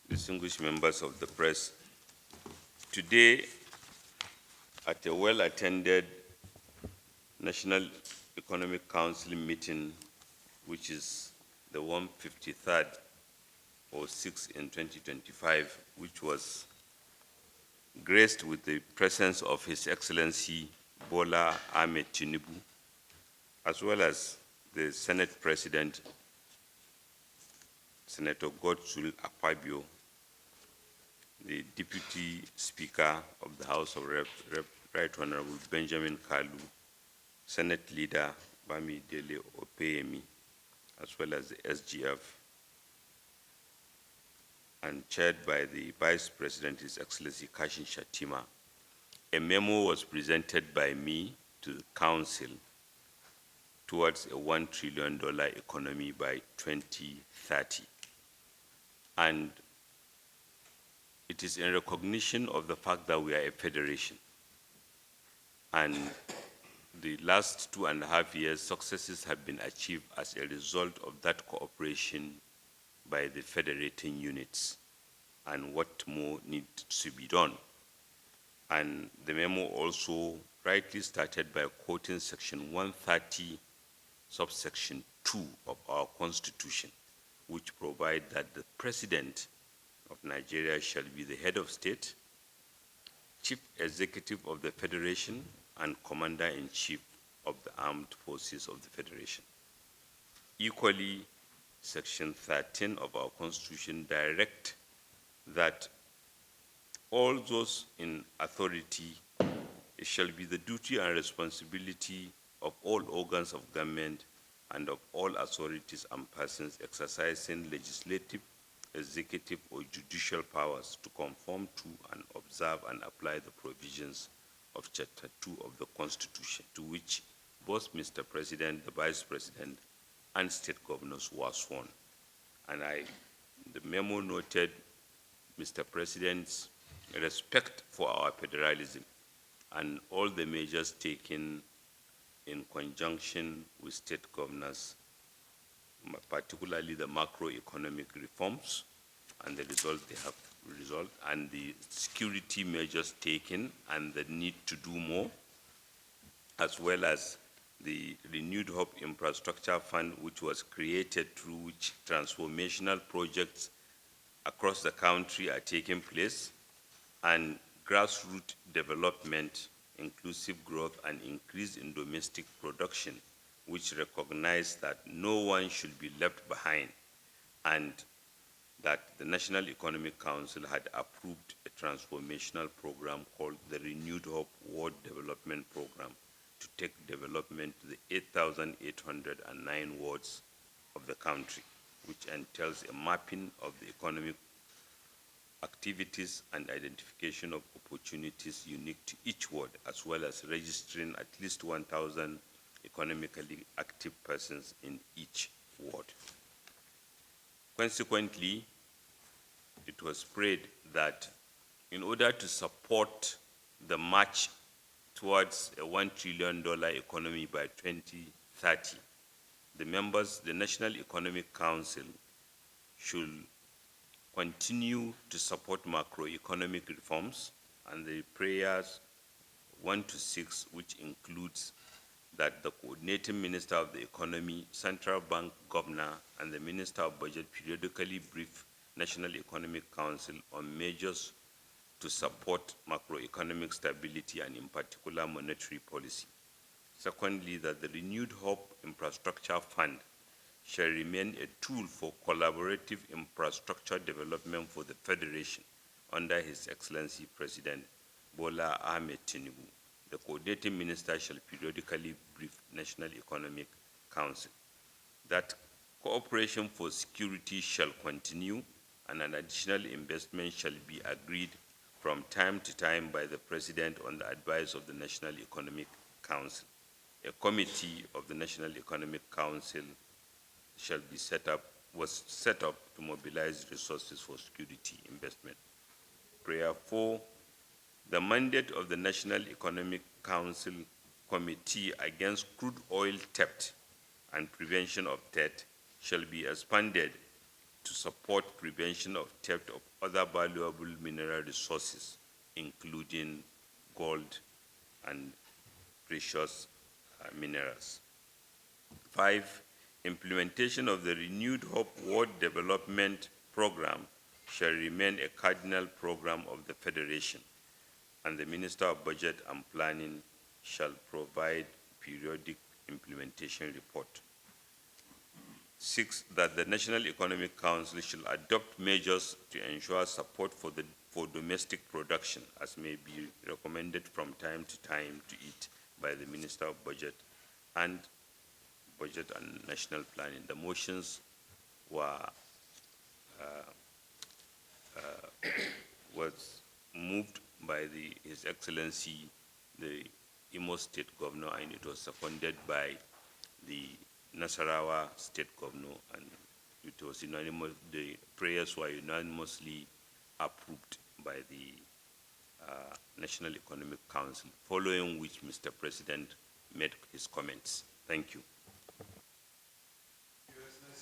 distinguished members of the press, today at a well-attended National Economic Council meeting, which is the 153rd or 6th in 2025, which was graced with the presence of His Excellency Bola Ahmed Tinubu, as well as the Senate President, Senator Godswill Akpabio, the Deputy Speaker of the House of Reps, Right Honorable Benjamin Kalu, Senate Leader Bamidele Opeyemi, as well as the SGF, and chaired by the Vice President, His Excellency Kashin Shatima. A memo was presented by me to the Council towards a $1 trillion economy by 2030. And it is in recognition of the fact that we are a federation. And the last 2.5 years, successes have been achieved as a result of that cooperation by the federating units and what more needs to be done. And the memo also rightly started by quoting Section 130, subsection 2 of our Constitution, which provides that the President of Nigeria shall be the head of state, Chief Executive of the Federation, and Commander-in-Chief of the Armed Forces of the Federation. Equally, Section 13 of our Constitution directs that all those in authority, it shall be the duty and responsibility of all organs of government and of all authorities and persons exercising legislative, executive, or judicial powers to conform to and observe and apply the provisions of Chapter 2 of the Constitution, to which both Mr. President, the Vice President, and state governors were sworn. And the memo noted Mr. President's respect for our federalism and all the measures taken in conjunction with state governors, particularly the macroeconomic reforms and the results they have resulted, and the security measures taken and the need to do more, as well as the Renewed Hope Infrastructure Fund, which was created through which transformational projects across the country are taking place, and grassroots development, inclusive growth, and increase in domestic production, which recognize that no one should be left behind, and that the National Economic Council had approved a transformational program called the Renewed Hope World Development Program to take development to the 8,809 wards of the country, which entails a mapping of the economic activities and identification of opportunities unique to each ward, as well as registering at least 1,000 economically active persons in each ward. Consequently, it was prayed that in order to support the march towards a $1 trillion economy by 2030, the National Economic Council should continue to support macroeconomic reforms, and the prayers 1 to 6, which includes that the coordinating Minister of the Economy, Central Bank Governor, and the Minister of Budget periodically brief National Economic Council on measures to support macroeconomic stability and in particular monetary policy. Secondly, that the Renewed Hope Infrastructure Fund shall remain a tool for collaborative infrastructure development for the Federation under His Excellency President Bola Ahmed Tinubu. The coordinating minister shall periodically brief National Economic Council. That cooperation for security shall continue, and an additional investment shall be agreed from time to time by the President on the advice of the National Economic Council. A committee of the National Economic Council was set up to mobilize resources for security investment. Prayer 4, the mandate of the National Economic Council Committee against crude oil theft and prevention of theft shall be expanded to support prevention of theft of other valuable mineral resources, including gold and precious minerals. 5, implementation of the Renewed Hope World Development Program shall remain a cardinal program of the Federation, and the Minister of Budget and Planning shall provide periodic implementation report. 6, that the National Economic Council shall adopt measures to ensure support for domestic production, as may be recommended from time to time to it by the Minister of Budget and National Planning. The motions were was moved by His Excellency the Imo State Governor, and it was seconded by the Nasarawa State Governor, and it was unanimous. The prayers were unanimously approved by the National Economic Council, following which Mr. President made his comments. Thank you.